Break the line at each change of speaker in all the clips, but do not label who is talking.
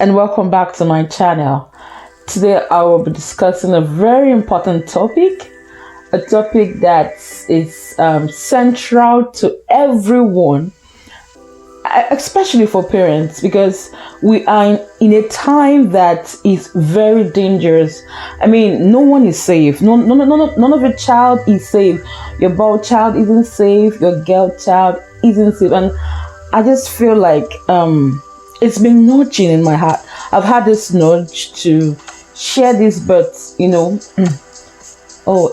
and welcome back to my channel. Today I will be discussing a very important topic, a topic that is central to everyone, especially for parents, because we are in a time that is very dangerous. I mean, no one is safe. None of your child is safe. Your boy child isn't safe. Your girl child isn't safe. And I just feel like it's been nudging in my heart. I've had this nudge to share this, but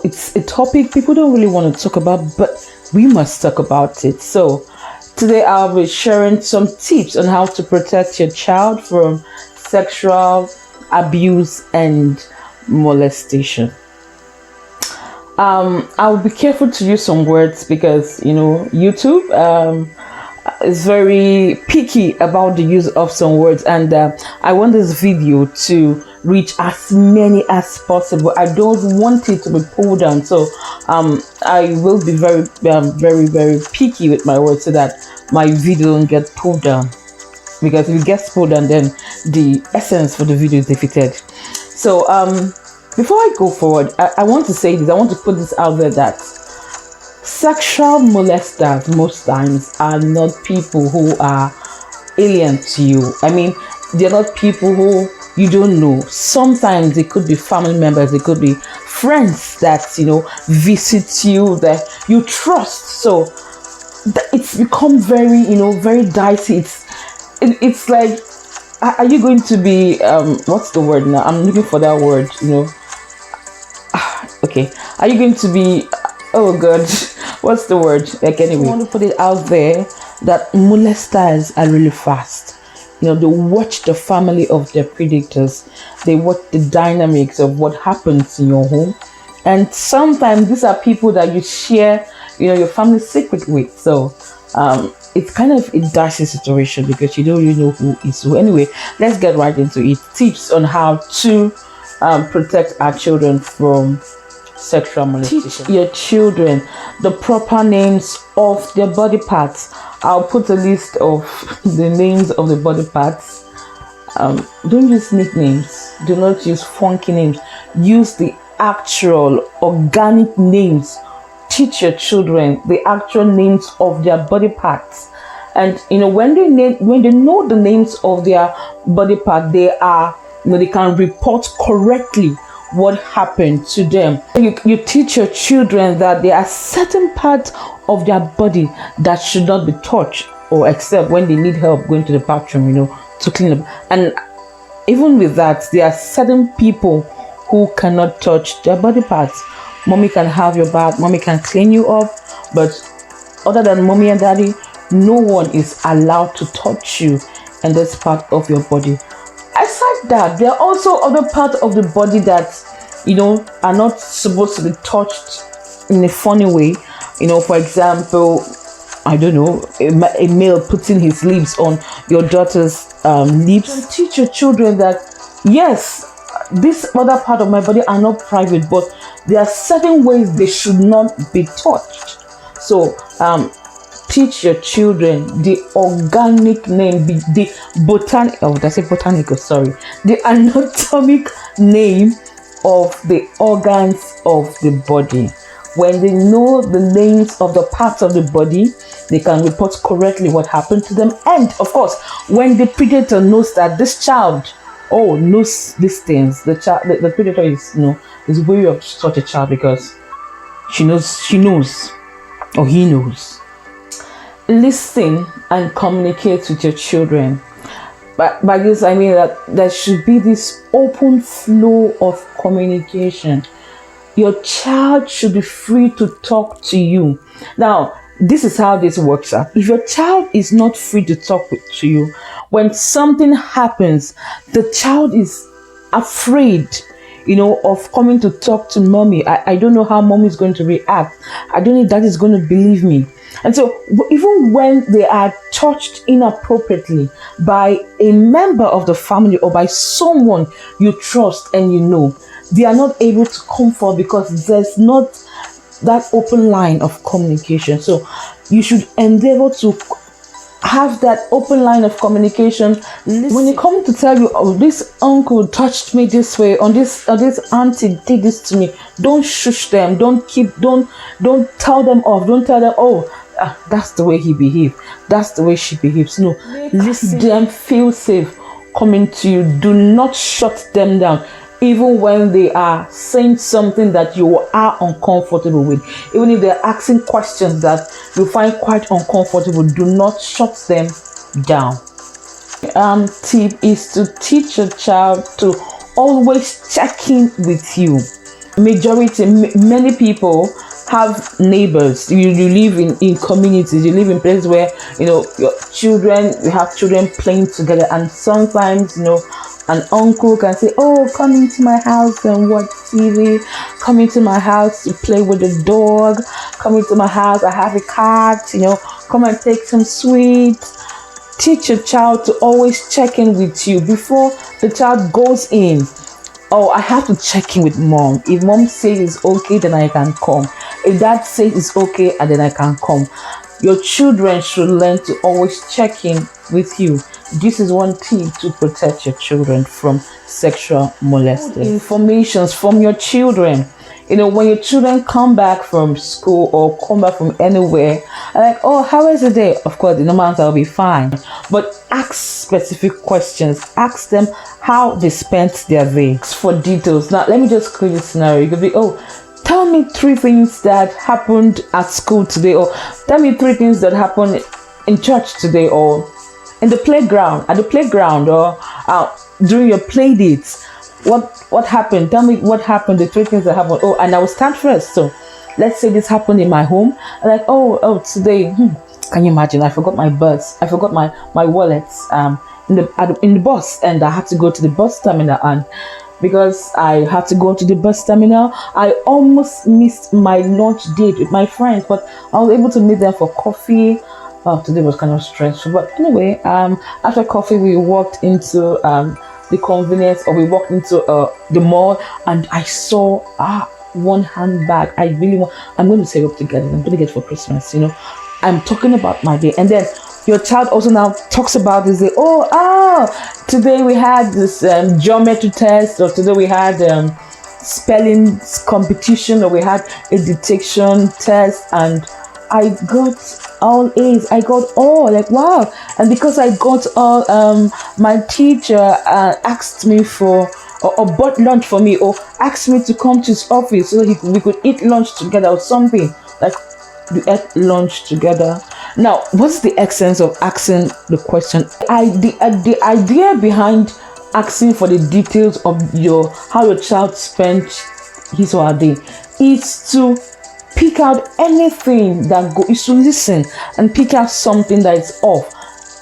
it's a topic people don't really want to talk about, but we must talk about it. So today I'll be sharing some tips on how to protect your child from sexual abuse and molestation. I'll be careful to use some words because YouTube is very picky about the use of some words, and I want this video to reach as many as possible. I don't want it to be pulled down, so I will be very very picky with my words so that my video don't get pulled down, because if it gets pulled down, then the essence for the video is defeated. So before I go forward, I want to say this. I want to put this out there that sexual molesters most times are not people who are alien to you. I mean, they're not people who you don't know. Sometimes they could be family members, they could be friends that visit you, that you trust. So it's become very very dicey. It's like, are you going to be what's the word now? I'm looking for that word. Okay, are you going to be, oh god, what's the word? Like, anyway, I want to put it out there that molesters are really fast. They watch the family of their predators. They watch the dynamics of what happens in your home, and sometimes these are people that you share your family secret with. So it's kind of a dicey situation because you don't really know who is who. Anyway, let's get right into it. Tips on how to protect our children from sexual molestation. Teach your children the proper names of their body parts. I'll put a list of the names of the body parts. Don't use nicknames. Do not use funky names. Use the actual organic names. Teach your children the actual names of their body parts. And when they know the names of their body part, they can report correctly what happened to them. You teach your children that there are certain parts of their body that should not be touched, or except when they need help going to the bathroom, to clean up. And even with that, there are certain people who cannot touch their body parts. Mommy can have your bath, mommy can clean you up, but other than mommy and daddy, no one is allowed to touch you in this part of your body. Aside that, there are also other parts of the body that are not supposed to be touched in a funny way. For example, I don't know, a male putting his lips on your daughter's lips. And teach your children that yes, this other part of my body are not private, but there are certain ways they should not be touched. So teach your children the organic name, the anatomic name of the organs of the body. When they know the names of the parts of the body, they can report correctly what happened to them. And of course, when the predator knows that this child knows these things, the predator is wary of such a child, because she knows or he knows. Listen and communicate with your children. By this I mean that there should be this open flow of communication. Your child should be free to talk to you. Now, this is how this works out. If your child is not free to talk to you, when something happens, the child is afraid of coming to talk to mommy. I don't know how mommy is going to react. I don't know if dad is going to believe me. And so even when they are touched inappropriately by a member of the family or by someone you trust and they are not able to come forward because there's not that open line of communication. So you should endeavor to have that open line of communication. When they come to tell you, oh, this uncle touched me this way, or this auntie did this to me, don't shush them. Don't tell them off. Don't tell them, oh, that's the way he behaved, that's the way she behaves. No, listen them feel safe coming to you. Do not shut them down, even when they are saying something that you are uncomfortable with. Even if they're asking questions that you find quite uncomfortable, do not shut them down. Tip is to teach your child to always check in with you. Many people have neighbors. You live in communities, you live in places where you have children playing together, and sometimes an uncle can say, oh, come into my house and watch TV, come into my house to play with the dog, come into my house, I have a cat, come and take some sweets. Teach your child to always check in with you before the child goes in. Oh, I have to check in with mom. If mom says it's okay, then I can come. If dad says it's okay, and then I can come. Your children should learn to always check in with you. This is one tip to protect your children from sexual molestation. Information from your children. When your children come back from school or come back from anywhere, like, oh, how is the day? Of course, the normal answer will be fine. But ask specific questions. Ask them how they spent their day. For details. Now, let me just create a scenario. You could be, oh, tell me 3 things that happened at school today, or tell me 3 things that happened in church today, or in the playground, at the playground, or during your play dates. What happened? Tell me what happened, the 3 things that happened. Oh, and I will start first. So let's say this happened in my home. I'm like, oh, today, can you imagine? I forgot my bus. I forgot my wallets in the bus, and I had to go to the bus terminal, and because I had to go to the bus terminal, I almost missed my lunch date with my friends, but I was able to meet them for coffee. Today was kind of stressful, but anyway, after coffee, we walked into the convenience, or we walked into the mall, and I saw one handbag. I'm going to save up together. I'm going to get for Christmas. I'm talking about my day, and then your child also now talks about this. Today we had this geometry test, or today we had spelling competition, or we had a detection test, and I got all A's. I got all, like, wow. And because I got all, my teacher asked me for, or bought lunch for me, or asked me to come to his office so that we could eat lunch together, or something. Like, we ate lunch together. Now, what's the essence of asking the question? The idea behind asking for the details of how your child spent his or her day is to pick out anything is to listen and pick out something that is off.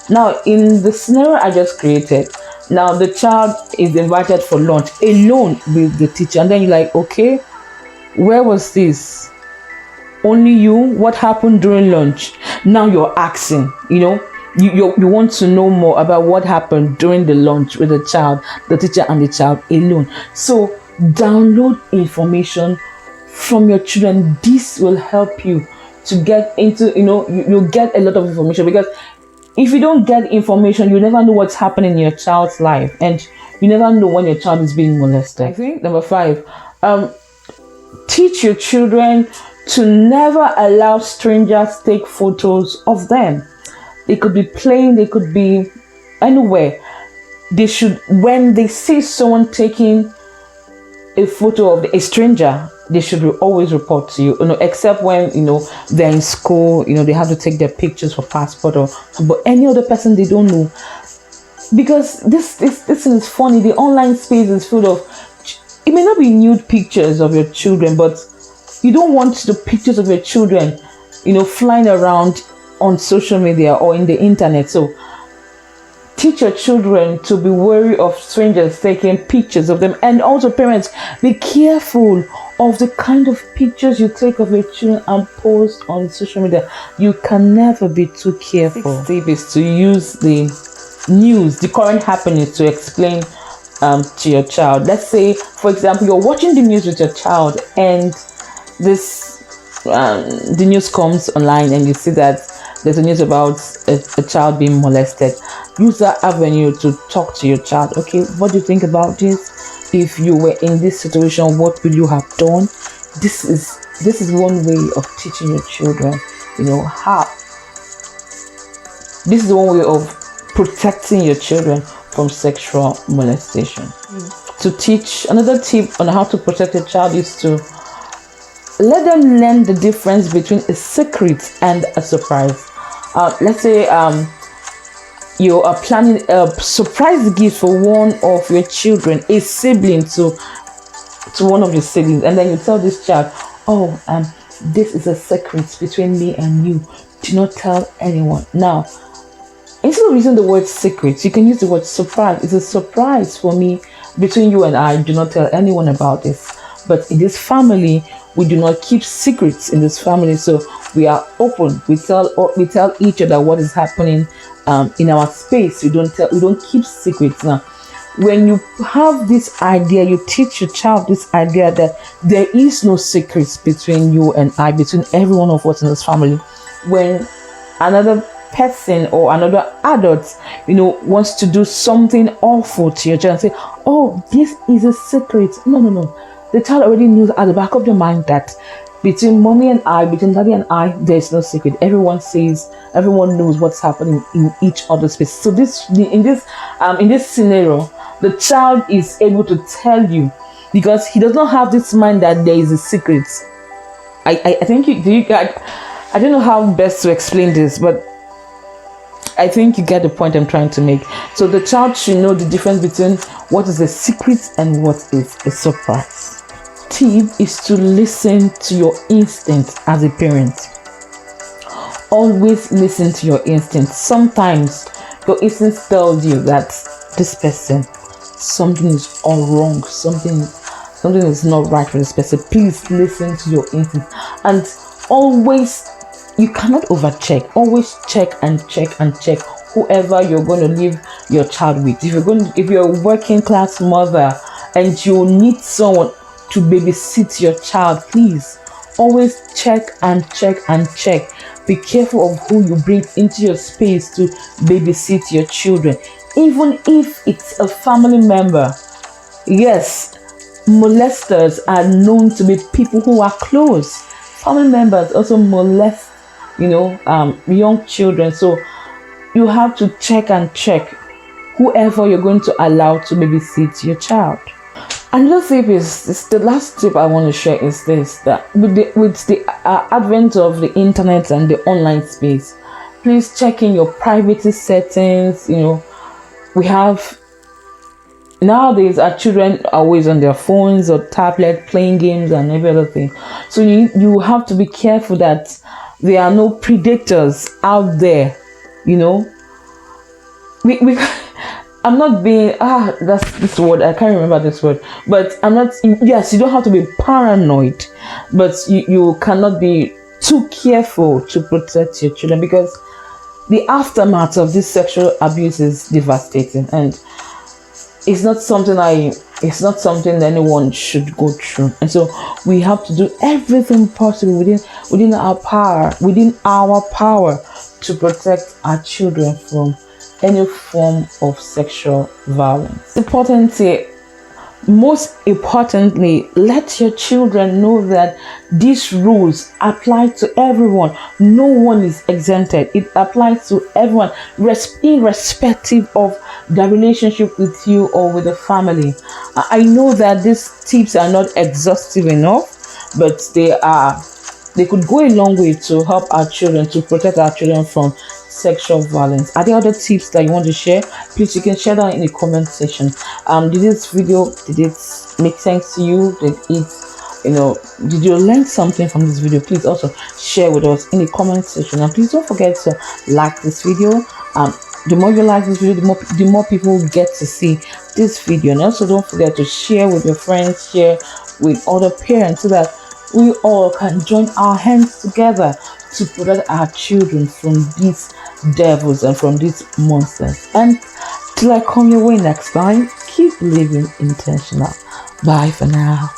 Now, in the scenario I just created, now the child is invited for lunch alone with the teacher, and then you're like, okay, where was this? Only you? What happened during lunch? Now you're asking, you want to know more about what happened during the lunch with the child, the teacher and the child alone. So download information from your children. This will help you to get into, you'll get a lot of information, because if you don't get information, you never know what's happening in your child's life, and you never know when your child is being molested. I think number 5, teach your children to never allow strangers take photos of them. They could be playing, they could be anywhere. They should, when they see someone taking a photo of a stranger, they should always report to you, except when they're in school, they have to take their pictures for passport, but any other person they don't know, because this is funny. The online space is full of, it may not be nude pictures of your children, but you don't want the pictures of your children flying around on social media or in the internet. So teach your children to be wary of strangers taking pictures of them. And also, parents, be careful of the kind of pictures you take of your children and post on social media. You can never be too careful. 6th tip is to use the news, the current happenings, to explain to your child. Let's say, for example, you're watching the news with your child, and the news comes online, and you see that there's a news about a child being molested, use that avenue to talk to your child. Okay, what do you think about this? If you were in this situation, what would you have done? This is one way of teaching your children, how. This is one way of protecting your children from sexual molestation. To teach, another tip on how to protect a child is to let them learn the difference between a secret and a surprise. Let's say you are planning a surprise gift for one of your children, a sibling to one of your siblings, and then you tell this child, this is a secret between me and you. Do not tell anyone. Now, instead of using the word secret, you can use the word surprise. It's a surprise for me between you and I. Do not tell anyone about this. But in this family, we do not keep secrets in this family. So we are open. We tell each other what is happening in our space. We don't keep secrets. Now, when you have this idea, you teach your child this idea that there is no secrets between you and I, between every one of us in this family. When another person or another adult wants to do something awful to your child and say, this is a secret. No, the child already knows at the back of their mind that between mommy and I, between daddy and I, there's no secret. Everyone knows what's happening in each other's space. So in this scenario, the child is able to tell you because he does not have this mind that there is a secret. I think I don't know how best to explain this, but I think you get the point I'm trying to make. So the child should know the difference between what is a secret and what is a surprise. Tip is to listen to your instinct as a parent. Always listen to your instinct. Sometimes your instinct tells you that this person, something is all wrong, something is not right for this person. Please listen to your instinct. And always, you cannot overcheck. Always check and check and check whoever you're going to leave your child with. If you're a working class mother and you need someone to babysit your child, please always check and check and check. Be careful of who you bring into your space to babysit your children, even if it's a family member. Yes, molesters are known to be people who are close. Family members also molest young children. So you have to check and check whoever you're going to allow to babysit your child. Another tip is the last tip I want to share is this: that with the advent of the internet and the online space, please check in your privacy settings. We have nowadays our children are always on their phones or tablet playing games and every other thing. So you have to be careful that there are no predators out there. I'm not being that's this word, I can't remember this word, but I'm not. Yes, you don't have to be paranoid, but you cannot be too careful to protect your children, because the aftermath of this sexual abuse is devastating, and it's not something that anyone should go through. And so we have to do everything possible within our power to protect our children from any form of sexual violence. Most importantly, let your children know that these rules apply to everyone. No one is exempted. It applies to everyone, irrespective of their relationship with you or with the family. I know that these tips are not exhaustive enough, but they could go a long way to help our children, to protect our children from sexual violence. Are there other tips that you want to share? Please, you can share that in the comment section. Did this video, did it make sense to you? Did you learn something from this video? Please also share with us in the comment section, and please don't forget to like this video. The more you like this video, the more people get to see this video. And also don't forget to share with your friends, share with other parents, so that we all can join our hands together to protect our children from these devils and from these monsters. And till I come your way next time, keep living intentional. Bye for now.